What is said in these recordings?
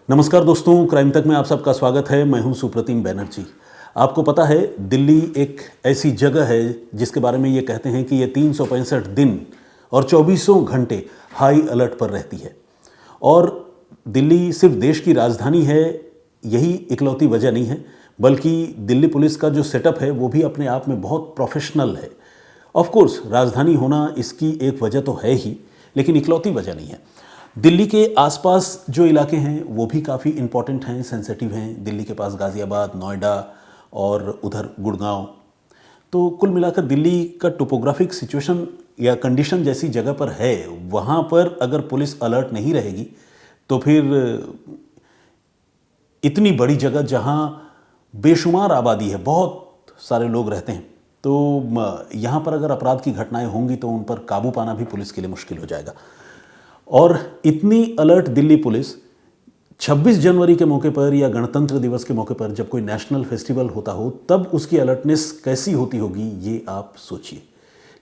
नमस्कार दोस्तों, क्राइम तक में आप सबका स्वागत है। मैं हूं सुप्रतिम बैनर्जी। आपको पता है, दिल्ली एक ऐसी जगह है जिसके बारे में ये कहते हैं कि ये 365 दिन और 24 घंटे हाई अलर्ट पर रहती है। और दिल्ली सिर्फ देश की राजधानी है, यही इकलौती वजह नहीं है, बल्कि दिल्ली पुलिस का जो सेटअप है वो भी अपने आप में बहुत प्रोफेशनल है। ऑफ कोर्स राजधानी होना इसकी एक वजह तो है ही, लेकिन इकलौती वजह नहीं है। दिल्ली के आसपास जो इलाके हैं वो भी काफ़ी इम्पॉर्टेंट हैं, सेंसिटिव हैं। दिल्ली के पास गाज़ियाबाद, नोएडा और उधर गुड़गांव। तो कुल मिलाकर दिल्ली का टोपोग्राफिक सिचुएशन या कंडीशन जैसी जगह पर है, वहाँ पर अगर पुलिस अलर्ट नहीं रहेगी तो फिर इतनी बड़ी जगह जहाँ बेशुमार आबादी है, बहुत सारे लोग रहते हैं, तो यहाँ पर अगर अपराध की घटनाएं होंगी तो उन पर काबू पाना भी पुलिस के लिए मुश्किल हो जाएगा। और इतनी अलर्ट दिल्ली पुलिस 26 जनवरी के मौके पर या गणतंत्र दिवस के मौके पर, जब कोई नेशनल फेस्टिवल होता हो, तब उसकी अलर्टनेस कैसी होती होगी ये आप सोचिए।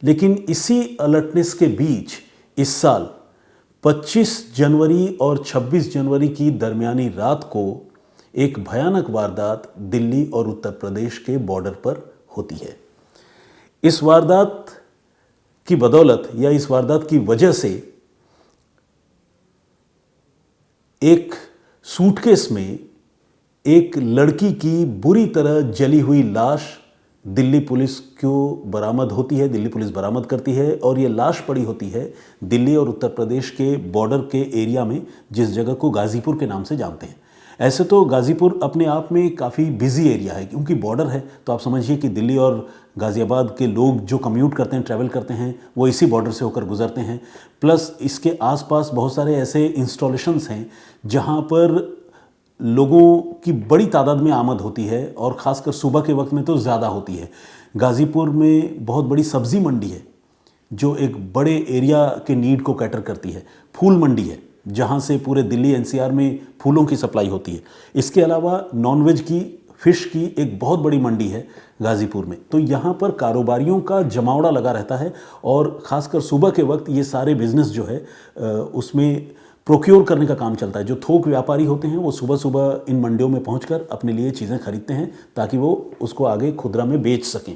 लेकिन इसी अलर्टनेस के बीच इस साल 25 जनवरी और 26 जनवरी की दरमियानी रात को एक भयानक वारदात दिल्ली और उत्तर प्रदेश के बॉर्डर पर होती है। इस वारदात की बदौलत या इस वारदात की वजह से एक सूटकेस में एक लड़की की बुरी तरह जली हुई लाश दिल्ली पुलिस को बरामद होती है, दिल्ली पुलिस बरामद करती है। और ये लाश पड़ी होती है दिल्ली और उत्तर प्रदेश के बॉर्डर के एरिया में, जिस जगह को गाज़ीपुर के नाम से जानते हैं। ऐसे तो गाज़ीपुर अपने आप में काफ़ी बिजी एरिया है, क्योंकि बॉर्डर है, तो आप समझिए कि दिल्ली और गाज़ियाबाद के लोग जो कम्यूट करते हैं, ट्रैवल करते हैं, वो इसी बॉर्डर से होकर गुजरते हैं। प्लस इसके आसपास बहुत सारे ऐसे इंस्टॉलेशंस हैं जहाँ पर लोगों की बड़ी तादाद में आमद होती है, और ख़ासकर सुबह के वक्त में तो ज़्यादा होती है। गाज़ीपुर में बहुत बड़ी सब्ज़ी मंडी है जो एक बड़े एरिया के नीड को कैटर करती है। फूल मंडी है जहाँ से पूरे दिल्ली एनसीआर में फूलों की सप्लाई होती है। इसके अलावा नॉनवेज की, फिश की एक बहुत बड़ी मंडी है गाज़ीपुर में। तो यहाँ पर कारोबारियों का जमावड़ा लगा रहता है, और ख़ासकर सुबह के वक्त ये सारे बिजनेस जो है उसमें प्रोक्योर करने का काम चलता है। जो थोक व्यापारी होते हैं वो सुबह सुबह इन मंडियों में पहुंचकर अपने लिए चीज़ें खरीदते हैं ताकि वो उसको आगे खुदरा में बेच सकें।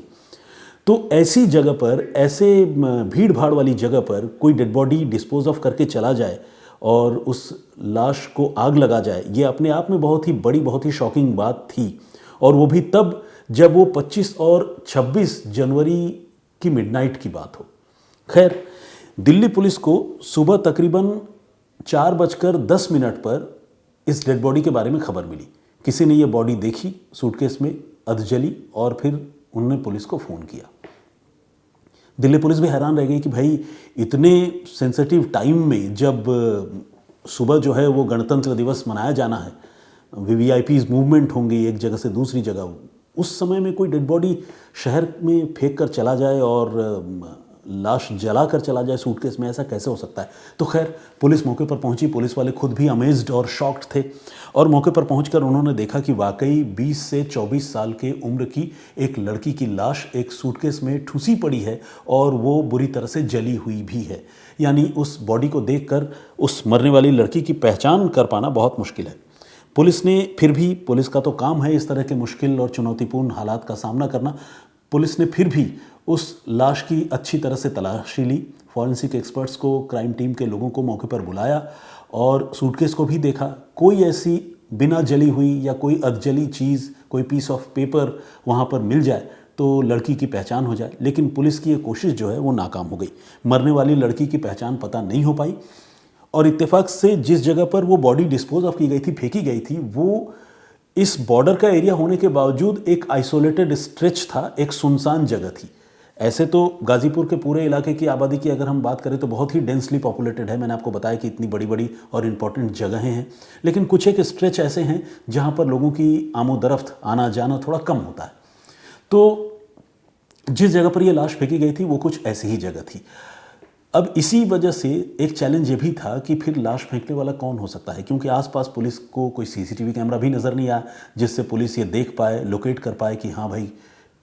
तो ऐसी जगह पर, ऐसे भीड़ भाड़ वाली जगह पर कोई डेड बॉडी डिस्पोज ऑफ करके चला जाए और उस लाश को आग लगा जाए, ये अपने आप में बहुत ही बड़ी, बहुत ही शॉकिंग बात थी। और वो भी तब जब वो 25 और 26 जनवरी की मिडनाइट की बात हो। खैर, दिल्ली पुलिस को सुबह तकरीबन 4:10 पर इस डेड बॉडी के बारे में खबर मिली। किसी ने ये बॉडी देखी, सूटकेस में अधजली, और फिर उन्होंने पुलिस को फ़ोन किया। दिल्ली पुलिस भी हैरान रह गई कि भाई इतने सेंसिटिव टाइम में, जब सुबह जो है वो गणतंत्र दिवस मनाया जाना है, वीवीआईपीज़ मूवमेंट होंगी एक जगह से दूसरी जगह, उस समय में कोई डेड बॉडी शहर में फेंक कर चला जाए और लाश जला कर चला जाए सूटकेस में, ऐसा कैसे हो सकता है। तो खैर, पुलिस मौके पर पहुंची। पुलिस वाले खुद भी अमेज्ड और शॉक्ड थे, और मौके पर पहुंचकर उन्होंने देखा कि वाकई 20 से 24 साल के उम्र की एक लड़की की लाश एक सूटकेस में ठूसी पड़ी है, और वो बुरी तरह से जली हुई भी है। यानी उस बॉडी को देखकर उस मरने वाली लड़की की पहचान कर पाना बहुत मुश्किल है। पुलिस ने फिर भी, पुलिस का तो काम है इस तरह के मुश्किल और चुनौतीपूर्ण हालात का सामना करना, पुलिस ने फिर भी उस लाश की अच्छी तरह से तलाशी ली। फॉरेंसिक एक्सपर्ट्स को, क्राइम टीम के लोगों को मौके पर बुलाया, और सूटकेस को भी देखा। कोई ऐसी बिना जली हुई या कोई अधजली चीज़, कोई पीस ऑफ पेपर वहाँ पर मिल जाए तो लड़की की पहचान हो जाए। लेकिन पुलिस की ये कोशिश जो है वो नाकाम हो गई। मरने वाली लड़की की पहचान पता नहीं हो पाई, और इत्तेफाक से जिस जगह पर वो बॉडी डिस्पोज ऑफ की गई थी, फेंकी गई थी, वो इस बॉर्डर का एरिया होने के बावजूद एक आइसोलेटेड स्ट्रेच था, एक सुनसान जगह थी। ऐसे तो गाज़ीपुर के पूरे इलाके की आबादी की अगर हम बात करें तो बहुत ही डेंसली पॉपुलेटेड है। मैंने आपको बताया कि इतनी बड़ी बड़ी और इम्पॉर्टेंट जगहें हैं, लेकिन कुछ एक स्ट्रेच ऐसे हैं जहाँ पर लोगों की आमोदरफ्त, आना जाना थोड़ा कम होता है। तो जिस जगह पर यह लाश फेंकी गई थी वो कुछ ऐसी ही जगह थी। अब इसी वजह से एक चैलेंज ये भी था कि फिर लाश फेंकने वाला कौन हो सकता है, क्योंकि आसपास पुलिस को कोई सीसीटीवी कैमरा भी नज़र नहीं आया जिससे पुलिस ये देख पाए, लोकेट कर पाए कि हाँ भाई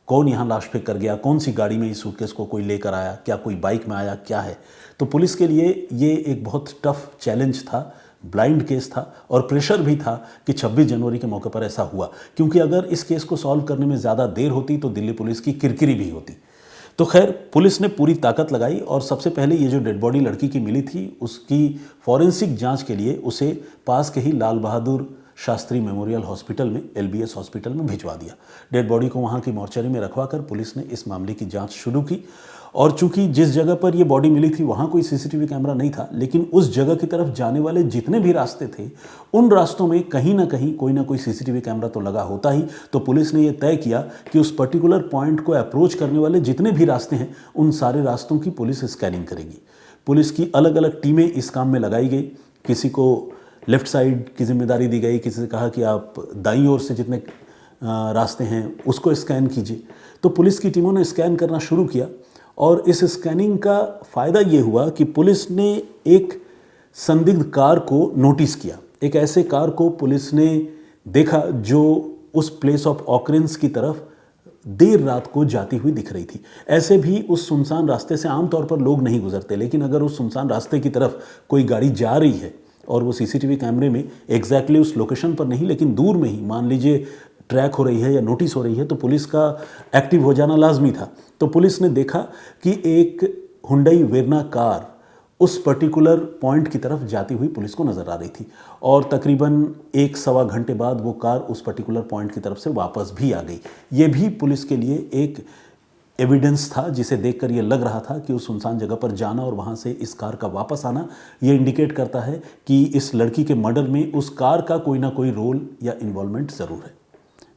कौन यहाँ लाश फेंक कर गया, कौन सी गाड़ी में इस सूटकेस को कोई लेकर आया, क्या कोई बाइक में आया, क्या है। तो पुलिस के लिए ये एक बहुत टफ चैलेंज था ब्लाइंड केस था और प्रेशर भी था कि 26 जनवरी के मौके पर ऐसा हुआ, क्योंकि अगर इस केस को सॉल्व करने में ज़्यादा देर होती तो दिल्ली पुलिस की किरकिरी भी होती। तो खैर पुलिस ने पूरी ताकत लगाई और सबसे पहले ये जो डेड बॉडी लड़की की मिली थी उसकी फॉरेंसिक जांच के लिए उसे पास के ही लाल बहादुर शास्त्री मेमोरियल हॉस्पिटल में, एलबीएस हॉस्पिटल में भिजवा दिया। डेड बॉडी को वहाँ की मॉर्चरी में रखवाकर पुलिस ने इस मामले की जांच शुरू की। और चूंकि जिस जगह पर यह बॉडी मिली थी वहाँ कोई सीसीटीवी कैमरा नहीं था, लेकिन उस जगह की तरफ जाने वाले जितने भी रास्ते थे उन रास्तों में कहीं ना कोई सीसीटीवी कैमरा तो लगा होता ही। तो पुलिस ने यह तय किया कि उस पर्टिकुलर पॉइंट को अप्रोच करने वाले जितने भी रास्ते हैं उन सारे रास्तों की पुलिस स्कैनिंग करेगी। पुलिस की अलग अलग टीमें इस काम में लगाई गई। किसी को लेफ्ट साइड की जिम्मेदारी दी गई, किसी से कहा कि आप दाईं ओर से जितने रास्ते हैं उसको स्कैन कीजिए। तो पुलिस की टीमों ने स्कैन करना शुरू किया और इस स्कैनिंग का फ़ायदा ये हुआ कि पुलिस ने एक संदिग्ध कार को नोटिस किया। एक ऐसे कार को पुलिस ने देखा जो उस प्लेस ऑफ ऑकरेंस की तरफ देर रात को जाती हुई दिख रही थी। ऐसे भी उस सुनसान रास्ते से आमतौर पर लोग नहीं गुजरते, लेकिन अगर उस सुनसान रास्ते की तरफ कोई गाड़ी जा रही है और वो सीसीटीवी कैमरे में एग्जैक्टली उस लोकेशन पर नहीं लेकिन दूर में ही मान लीजिए ट्रैक हो रही है या नोटिस हो रही है, तो पुलिस का एक्टिव हो जाना लाजमी था। तो पुलिस ने देखा कि एक हुंडई वेरना कार उस पर्टिकुलर पॉइंट की तरफ जाती हुई पुलिस को नज़र आ रही थी और तकरीबन 1-1.25 घंटे बाद वो कार उस पर्टिकुलर पॉइंट की तरफ से वापस भी आ गई। ये भी पुलिस के लिए एक एविडेंस था जिसे देखकर ये लग रहा था कि उस सुनसान जगह पर जाना और वहाँ से इस कार का वापस आना ये इंडिकेट करता है कि इस लड़की के मर्डर में उस कार का कोई ना कोई रोल या इन्वॉल्वमेंट ज़रूर है।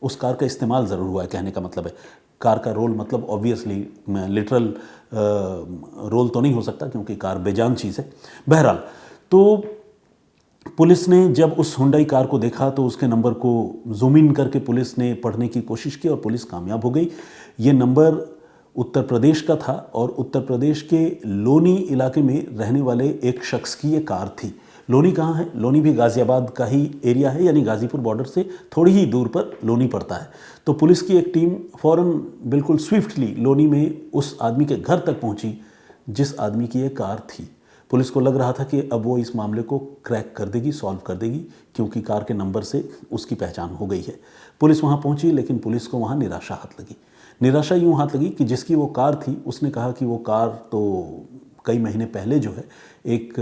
उस कार का इस्तेमाल ज़रूर हुआ है, कहने का मतलब है। कार का रोल मतलब ऑब्वियसली लिटरल रोल तो नहीं हो सकता क्योंकि कार बेजान चीज़ है। बहरहाल तो पुलिस ने जब उस हुंडई कार को देखा तो उसके नंबर को जूम इन करके पुलिस ने पढ़ने की कोशिश की और पुलिस कामयाब हो गई। ये नंबर उत्तर प्रदेश का था और उत्तर प्रदेश के लोनी इलाके में रहने वाले एक शख्स की ये कार थी। लोनी कहाँ है? लोनी भी गाज़ियाबाद का ही एरिया है, यानी गाज़ीपुर बॉर्डर से थोड़ी ही दूर पर लोनी पड़ता है। तो पुलिस की एक टीम फ़ौरन बिल्कुल स्विफ्टली लोनी में उस आदमी के घर तक पहुंची जिस आदमी की ये कार थी। पुलिस को लग रहा था कि अब वो इस मामले को क्रैक कर देगी, सॉल्व कर देगी, क्योंकि कार के नंबर से उसकी पहचान हो गई है। पुलिस वहाँ पहुँची लेकिन पुलिस को वहाँ निराशा हाथ लगी। निराशा यूँ हाथ लगी कि जिसकी वो कार थी उसने कहा कि वो कार तो कई महीने पहले जो है एक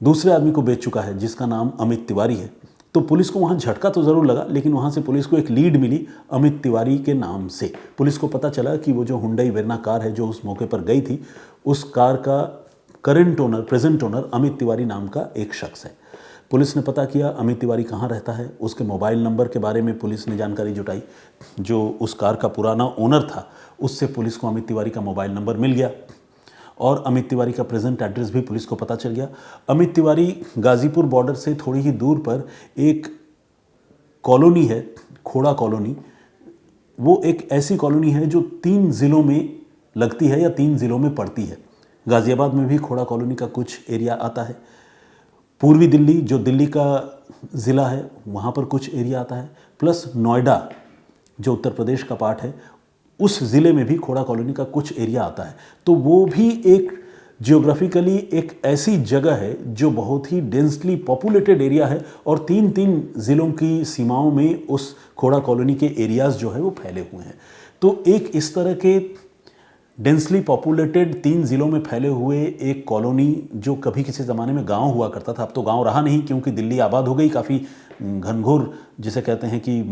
दूसरे आदमी को बेच चुका है जिसका नाम अमित तिवारी है। तो पुलिस को वहाँ झटका तो ज़रूर लगा, लेकिन वहाँ से पुलिस को एक लीड मिली अमित तिवारी के नाम से। पुलिस को पता चला कि वो जो हुंडई वेरना कार है जो उस मौके पर गई थी, उस कार का current owner, present owner Amit Tiwari नाम का एक शख्स है। पुलिस ने पता किया अमित तिवारी कहाँ रहता है। उसके मोबाइल नंबर के बारे में पुलिस ने जानकारी जुटाई। जो उस कार का पुराना ओनर था उससे पुलिस को अमित तिवारी का मोबाइल नंबर मिल गया और अमित तिवारी का प्रेजेंट एड्रेस भी पुलिस को पता चल गया। अमित तिवारी गाज़ीपुर बॉर्डर से थोड़ी ही दूर पर एक कॉलोनी है, खोड़ा कॉलोनी। वो एक ऐसी कॉलोनी है जो 3 ज़िलों में लगती है या 3 ज़िलों में पड़ती है। गाज़ियाबाद में भी खोड़ा कॉलोनी का कुछ एरिया आता है। पूर्वी दिल्ली जो दिल्ली का ज़िला है वहाँ पर कुछ एरिया आता है, प्लस नोएडा जो उत्तर प्रदेश का पार्ट है उस ज़िले में भी खोड़ा कॉलोनी का कुछ एरिया आता है। तो वो भी एक जियोग्राफिकली एक ऐसी जगह है जो बहुत ही डेंसली पॉपुलेटेड एरिया है और 3 ज़िलों की सीमाओं में उस खोड़ा कॉलोनी के एरियाज़ जो है वो फैले हुए हैं। तो एक इस तरह के डेंसली पॉपुलेटेड 3 ज़िलों में फैले हुए एक कॉलोनी जो कभी किसी ज़माने में गांव हुआ करता था, अब तो गांव रहा नहीं क्योंकि दिल्ली आबाद हो गई, काफ़ी घनघोर जिसे कहते हैं कि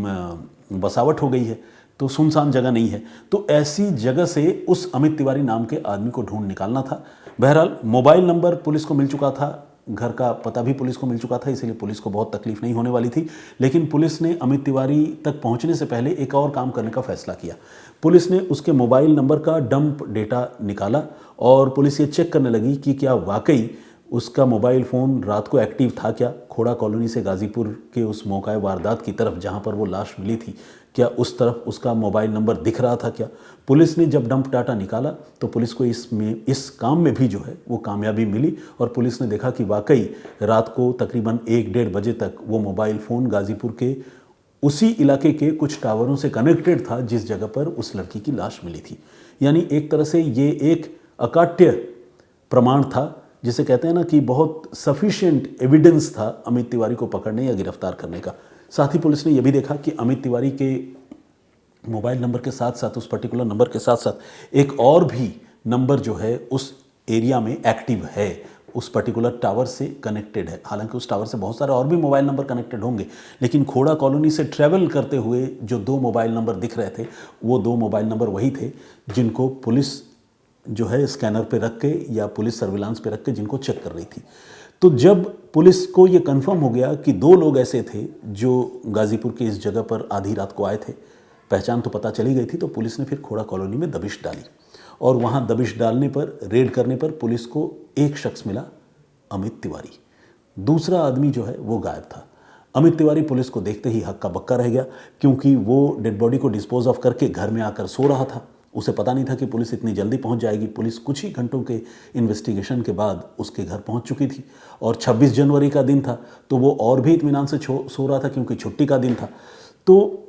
बसावट हो गई है, तो सुनसान जगह नहीं है। तो ऐसी जगह से उस अमित तिवारी नाम के आदमी को ढूंढ निकालना था। बहरहाल मोबाइल नंबर पुलिस को मिल चुका था, घर का पता भी पुलिस को मिल चुका था, इसलिए पुलिस को बहुत तकलीफ नहीं होने वाली थी। लेकिन पुलिस ने अमित तिवारी तक पहुंचने से पहले एक और काम करने का फैसला किया। पुलिस ने उसके मोबाइल नंबर का डंप डेटा निकाला और पुलिस ये चेक करने लगी कि क्या वाकई उसका मोबाइल फ़ोन रात को एक्टिव था क्या, खोड़ा कॉलोनी से गाज़ीपुर के उस मौका वारदात की तरफ जहाँ पर वो लाश मिली थी, क्या उस तरफ उसका मोबाइल नंबर दिख रहा था क्या। पुलिस ने जब डंप डाटा निकाला तो पुलिस को इस काम में भी जो है वो कामयाबी मिली और पुलिस ने देखा कि वाकई रात को तकरीबन 1-1.5 बजे तक वो मोबाइल फ़ोन गाज़ीपुर के उसी इलाके के कुछ टावरों से कनेक्टेड था जिस जगह पर उस लड़की की लाश मिली थी। यानी एक तरह से ये एक अकाट्य प्रमाण था जिसे कहते हैं ना कि बहुत सफिशिएंट एविडेंस था अमित तिवारी को पकड़ने या गिरफ्तार करने का। साथ ही पुलिस ने यह भी देखा कि अमित तिवारी के मोबाइल नंबर के साथ साथ, उस पर्टिकुलर नंबर के साथ साथ एक और भी नंबर जो है उस एरिया में एक्टिव है, उस पर्टिकुलर टावर से कनेक्टेड है। हालांकि उस टावर से बहुत सारे और भी मोबाइल नंबर कनेक्टेड होंगे, लेकिन खोड़ा कॉलोनी से ट्रैवल करते हुए जो 2 मोबाइल नंबर दिख रहे थे वो 2 मोबाइल नंबर वही थे जिनको पुलिस जो है स्कैनर पे रख के या पुलिस सर्विलांस पे रख के जिनको चेक कर रही थी। तो जब पुलिस को ये कंफर्म हो गया कि 2 लोग ऐसे थे जो गाजीपुर की इस जगह पर आधी रात को आए थे, पहचान तो पता चली गई थी, तो पुलिस ने फिर खोड़ा कॉलोनी में दबिश डाली और वहाँ दबिश डालने पर, रेड करने पर पुलिस को एक शख्स मिला, अमित तिवारी। दूसरा आदमी जो है वो गायब था। अमित तिवारी पुलिस को देखते ही हक्का बक्का रह गया, क्योंकि वो डेड बॉडी को डिस्पोज ऑफ करके घर में आकर सो रहा था। उसे पता नहीं था कि पुलिस इतनी जल्दी पहुंच जाएगी। पुलिस कुछ ही घंटों के इन्वेस्टिगेशन के बाद उसके घर पहुंच चुकी थी और 26 जनवरी का दिन था, तो वो और भी इत्मीनान से सो रहा था क्योंकि छुट्टी का दिन था। तो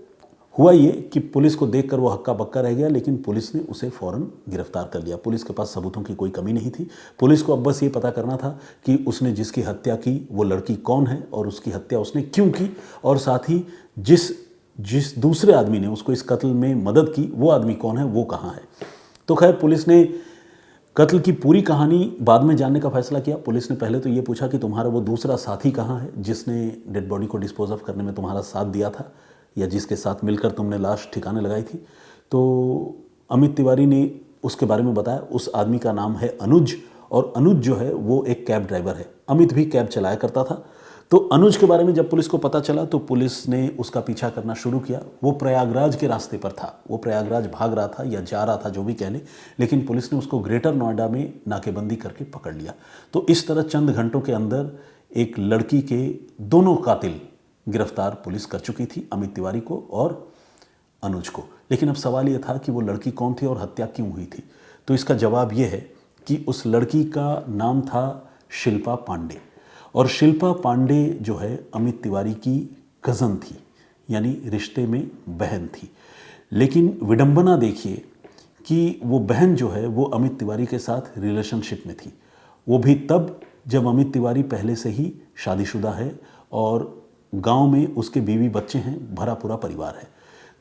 हुआ ये कि पुलिस को देखकर वो हक्का बक्का रह गया, लेकिन पुलिस ने उसे फ़ौरन गिरफ्तार कर लिया। पुलिस के पास सबूतों की कोई कमी नहीं थी। पुलिस को अब बस ये पता करना था कि उसने जिसकी हत्या की वो लड़की कौन है और उसकी हत्या उसने क्यों की, और साथ ही जिस दूसरे आदमी ने उसको इस कत्ल में मदद की वो आदमी कौन है, वो कहाँ है। तो खैर पुलिस ने कत्ल की पूरी कहानी बाद में जानने का फैसला किया। पुलिस ने पहले तो ये पूछा कि तुम्हारा वो दूसरा साथी कहाँ है जिसने डेड बॉडी को डिस्पोज ऑफ करने में तुम्हारा साथ दिया था या जिसके साथ मिलकर तुमने लाश ठिकाने लगाई थी। तो अमित तिवारी ने उसके बारे में बताया। उस आदमी का नाम है अनुज, और अनुज जो है वो एक कैब ड्राइवर है। अमित भी कैब चलाया करता था। तो अनुज के बारे में जब पुलिस को पता चला तो पुलिस ने उसका पीछा करना शुरू किया। वो प्रयागराज के रास्ते पर था, वो प्रयागराज भाग रहा था या जा रहा था, जो भी कह लें, लेकिन पुलिस ने उसको ग्रेटर नोएडा में नाकेबंदी करके पकड़ लिया। तो इस तरह चंद घंटों के अंदर एक लड़की के दोनों कातिल गिरफ्तार पुलिस कर चुकी थी, अमित तिवारी को और अनुज को। लेकिन अब सवाल ये था कि वो लड़की कौन थी और हत्या क्यों हुई थी। तो इसका जवाब ये है कि उस लड़की का नाम था शिल्पा पांडे, और शिल्पा पांडे जो है अमित तिवारी की कज़न थी, यानी रिश्ते में बहन थी। लेकिन विडंबना देखिए कि वो बहन जो है वो अमित तिवारी के साथ रिलेशनशिप में थी, वो भी तब जब अमित तिवारी पहले से ही शादीशुदा है और गांव में उसके बीवी बच्चे हैं, भरा पूरा परिवार है।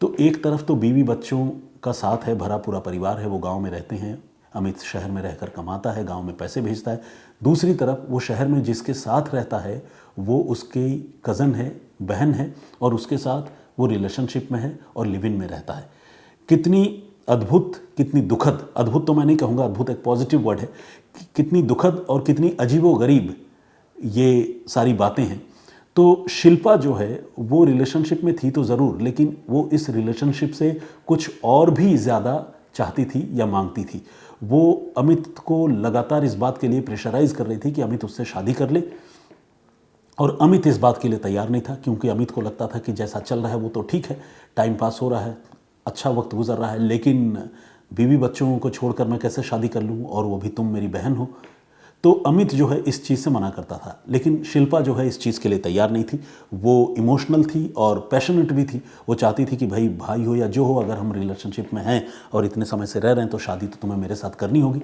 तो एक तरफ तो बीवी बच्चों का साथ है, भरा पूरा परिवार है, वो गांव में रहते हैं, अमित शहर में रहकर कमाता है, गांव में पैसे भेजता है। दूसरी तरफ वो शहर में जिसके साथ रहता है वो उसके कज़न है, बहन है, और उसके साथ वो रिलेशनशिप में है और लिव इन में रहता है। कितनी अद्भुत, कितनी दुखद, अद्भुत तो मैं नहीं कहूँगा, अद्भुत एक पॉजिटिव वर्ड है, कितनी दुखद और कितनी अजीबोगरीब ये सारी बातें हैं। तो शिल्पा जो है वो रिलेशनशिप में थी तो ज़रूर, लेकिन वो इस रिलेशनशिप से कुछ और भी ज़्यादा चाहती थी या मांगती थी। वो अमित को लगातार इस बात के लिए प्रेशराइज कर रही थी कि अमित उससे शादी कर ले, और अमित इस बात के लिए तैयार नहीं था, क्योंकि अमित को लगता था कि जैसा चल रहा है वो तो ठीक है, टाइम पास हो रहा है, अच्छा वक्त गुजर रहा है, लेकिन बीवी बच्चों को छोड़कर मैं कैसे शादी कर लूँ, और वो भी तुम मेरी बहन हो। तो अमित जो है इस चीज़ से मना करता था, लेकिन शिल्पा जो है इस चीज़ के लिए तैयार नहीं थी। वो इमोशनल थी और पैशनेट भी थी। वो चाहती थी कि भाई हो या जो हो, अगर हम रिलेशनशिप में हैं और इतने समय से रह रहे हैं तो शादी तो तुम्हें मेरे साथ करनी होगी।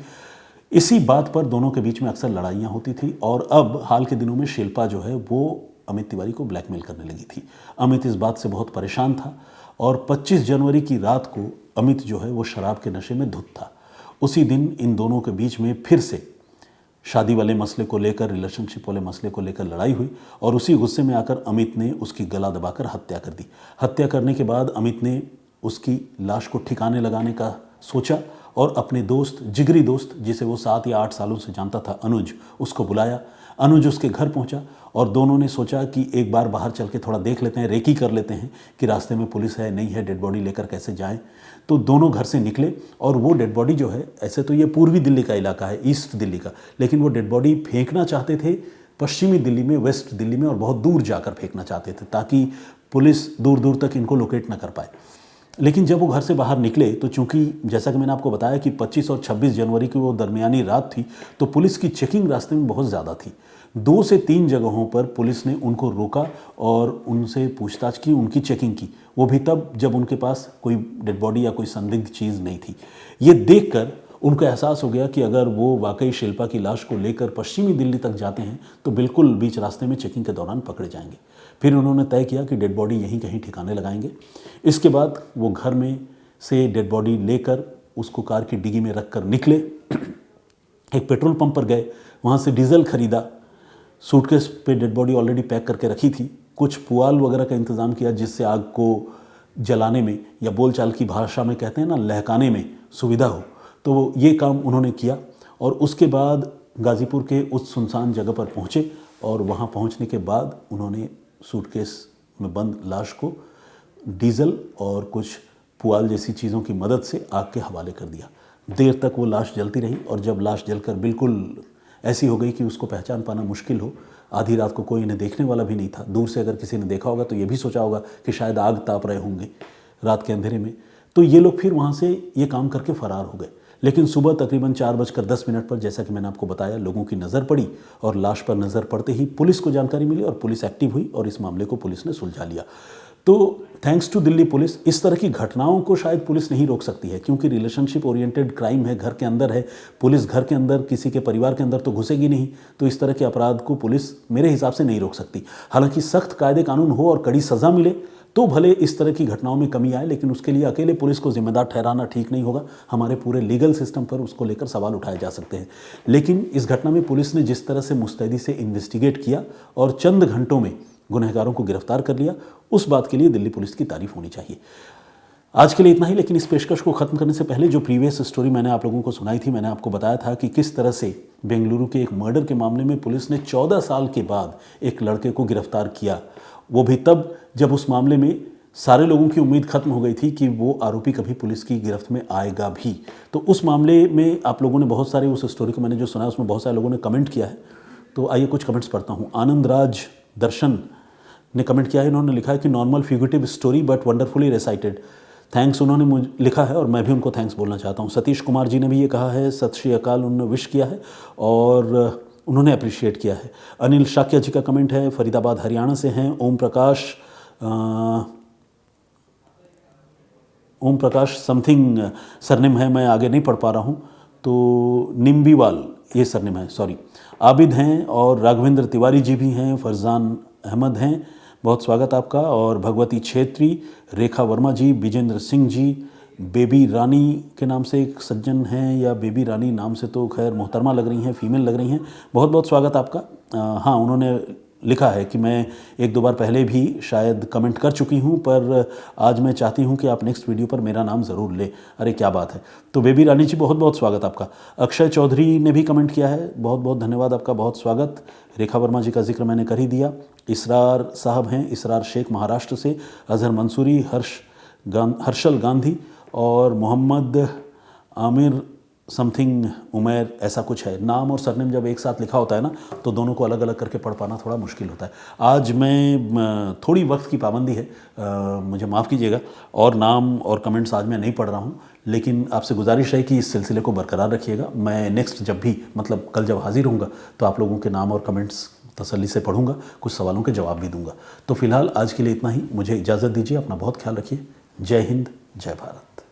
इसी बात पर दोनों के बीच में अक्सर लड़ाइयाँ होती थी, और अब हाल के दिनों में शिल्पा जो है वो अमित तिवारी को ब्लैकमेल करने लगी थी। अमित इस बात से बहुत परेशान था, और 25 जनवरी की रात को अमित जो है वो शराब के नशे में धुत था। उसी दिन इन दोनों के बीच में फिर से शादी वाले मसले को लेकर, रिलेशनशिप वाले मसले को लेकर लड़ाई हुई, और उसी गुस्से में आकर अमित ने उसकी गला दबाकर हत्या कर दी। हत्या करने के बाद अमित ने उसकी लाश को ठिकाने लगाने का सोचा, और अपने दोस्त, जिगरी दोस्त, जिसे वो 7 या 8 सालों से जानता था, अनुज, उसको बुलाया। अनुज उसके घर पहुंचा, और दोनों ने सोचा कि एक बार बाहर चल के थोड़ा देख लेते हैं, रेकी कर लेते हैं कि रास्ते में पुलिस है नहीं है, डेड बॉडी लेकर कैसे जाएं। तो दोनों घर से निकले, और वो डेड बॉडी जो है, ऐसे तो ये पूर्वी दिल्ली का इलाका है, ईस्ट दिल्ली का, लेकिन वो डेड बॉडी फेंकना चाहते थे पश्चिमी दिल्ली में, वेस्ट दिल्ली में, और बहुत दूर जाकर फेंकना चाहते थे ताकि पुलिस दूर दूर तक इनको लोकेट ना कर पाए। लेकिन जब वो घर से बाहर निकले तो चूंकि जैसा कि मैंने आपको बताया कि 25 और 26 जनवरी की वो दरमियानी रात थी, तो पुलिस की चेकिंग रास्ते में बहुत ज़्यादा थी। 2 से 3 जगहों पर पुलिस ने उनको रोका और उनसे पूछताछ की, उनकी चेकिंग की। वो भी तब जब उनके पास कोई डेड बॉडी या कोई संदिग्ध चीज़ नहीं थी। ये देखकर उनको एहसास हो गया कि अगर वो वाकई शिल्पा की लाश को लेकर पश्चिमी दिल्ली तक जाते हैं तो बिल्कुल बीच रास्ते में चेकिंग के दौरान पकड़े जाएंगे। फिर उन्होंने तय किया कि डेड बॉडी यहीं कहीं ठिकाने लगाएंगे। इसके बाद वो घर में से डेड बॉडी लेकर उसको कार की डिग्गी में रख कर निकले। एक पेट्रोल पंप पर गए, वहाँ से डीजल खरीदा, सूटकेस पे डेड बॉडी ऑलरेडी पैक करके रखी थी, कुछ पुआल वगैरह का इंतज़ाम किया जिससे आग को जलाने में, या बोलचाल की भाषा में कहते हैं ना, लहकाने में सुविधा हो। तो ये काम उन्होंने किया और उसके बाद गाज़ीपुर के उस सुनसान जगह पर पहुँचे और वहाँ पहुँचने के बाद उन्होंने सूटकेस में बंद लाश को डीजल और कुछ पुआल जैसी चीज़ों की मदद से आग के हवाले कर दिया। देर तक वो लाश जलती रही और जब लाश जलकर बिल्कुल ऐसी हो गई कि उसको पहचान पाना मुश्किल हो, आधी रात को कोई इन्हें देखने वाला भी नहीं था। दूर से अगर किसी ने देखा होगा तो ये भी सोचा होगा कि शायद आग ताप रहे होंगे रात के अंधेरे में। तो ये लोग फिर वहाँ से ये काम करके फ़रार हो गए। लेकिन सुबह तकरीबन 4:10 पर, जैसा कि मैंने आपको बताया, लोगों की नज़र पड़ी और लाश पर नज़र पड़ते ही पुलिस को जानकारी मिली और पुलिस एक्टिव हुई और इस मामले को पुलिस ने सुलझा लिया। तो थैंक्स टू दिल्ली पुलिस, इस तरह की घटनाओं को शायद पुलिस नहीं रोक सकती है क्योंकि रिलेशनशिप ओरिएंटेड क्राइम है, घर के अंदर है। पुलिस घर के अंदर किसी के परिवार के अंदर तो घुसेगी नहीं, तो इस तरह के अपराध को पुलिस मेरे हिसाब से नहीं रोक सकती। हालांकि सख्त कायदे कानून हो और कड़ी सज़ा मिले तो भले इस तरह की घटनाओं में कमी आए, लेकिन उसके लिए अकेले पुलिस को जिम्मेदार ठहराना ठीक नहीं होगा। हमारे पूरे लीगल सिस्टम पर उसको लेकर सवाल उठाए जा सकते हैं। लेकिन इस घटना में पुलिस ने जिस तरह से मुस्तैदी से इन्वेस्टिगेट किया और चंद घंटों में गुनहगारों को गिरफ्तार कर लिया, उस बात के लिए दिल्ली पुलिस की तारीफ होनी चाहिए। आज के लिए इतना ही, लेकिन इस पेशकश को ख़त्म करने से पहले जो प्रीवियस स्टोरी मैंने आप लोगों को सुनाई थी, मैंने आपको बताया था कि किस तरह से बेंगलुरु के एक मर्डर के मामले में पुलिस ने 14 साल के बाद एक लड़के को गिरफ्तार किया। वो भी तब जब उस मामले में सारे लोगों की उम्मीद खत्म हो गई थी कि वो आरोपी कभी पुलिस की गिरफ्त में आएगा भी। तो उस मामले में आप लोगों ने बहुत सारे, उस स्टोरी को मैंने जो सुना उसमें बहुत सारे लोगों ने कमेंट किया है। तो आइए कुछ कमेंट्स पढ़ता हूँ। आनंद राज दर्शन ने कमेंट किया है, इन्होंने लिखा है कि normal fugitive story but wonderfully recited. Thanks उन्होंने मुझे लिखा है और मैं भी उनको थैंक्स बोलना चाहता हूँ। सतीश कुमार जी ने भी ये कहा है, सत श्री अकाल, उन्होंने विश किया है और उन्होंने अप्रिशिएट किया है। अनिल शाक्या जी का कमेंट है, फरीदाबाद हरियाणा से हैं। ओम प्रकाश समथिंग सरनेम है, मैं आगे नहीं पढ़ पा रहा हूँ, तो निम्बीवाल ये सरनेम है, सॉरी। आबिद हैं और राघवेंद्र तिवारी जी भी हैं, फरजान अहमद हैं, बहुत स्वागत आपका। और भगवती छेत्री, रेखा वर्मा जी, विजेंद्र सिंह जी, बेबी रानी के नाम से एक सज्जन हैं, या बेबी रानी नाम से तो खैर मोहतरमा लग रही हैं, फीमेल लग रही हैं, बहुत बहुत स्वागत आपका। हाँ, उन्होंने लिखा है कि मैं 1-2 बार पहले भी शायद कमेंट कर चुकी हूँ, पर आज मैं चाहती हूँ कि आप नेक्स्ट वीडियो पर मेरा नाम ज़रूर लें। अरे क्या बात है। तो बेबी रानी जी बहुत बहुत स्वागत आपका। अक्षय चौधरी ने भी कमेंट किया है, बहुत बहुत धन्यवाद आपका, बहुत स्वागत। रेखा वर्मा जी का जिक्र मैंने कर ही दिया। इसरार साहब हैं, इसरार शेख महाराष्ट्र से। अजहर मंसूरी, हर्षल गांधी और मोहम्मद आमिर समथिंग उमैर, ऐसा कुछ है। नाम और सरनेम जब एक साथ लिखा होता है ना, तो दोनों को अलग अलग करके पढ़ पाना थोड़ा मुश्किल होता है। आज मैं थोड़ी वक्त की पाबंदी है, मुझे माफ़ कीजिएगा, और नाम और कमेंट्स आज मैं नहीं पढ़ रहा हूँ, लेकिन आपसे गुजारिश है कि इस सिलसिले को बरकरार रखिएगा। मैं नेक्स्ट जब भी, मतलब कल जब हाजिर होऊंगा, तो आप लोगों के नाम और कमेंट्स तसल्ली से पढ़ूंगा, कुछ सवालों के जवाब भी दूंगा। तो फिलहाल आज के लिए इतना ही, मुझे इजाज़त दीजिए, अपना बहुत ख्याल रखिए। जय हिंद, जय भारत।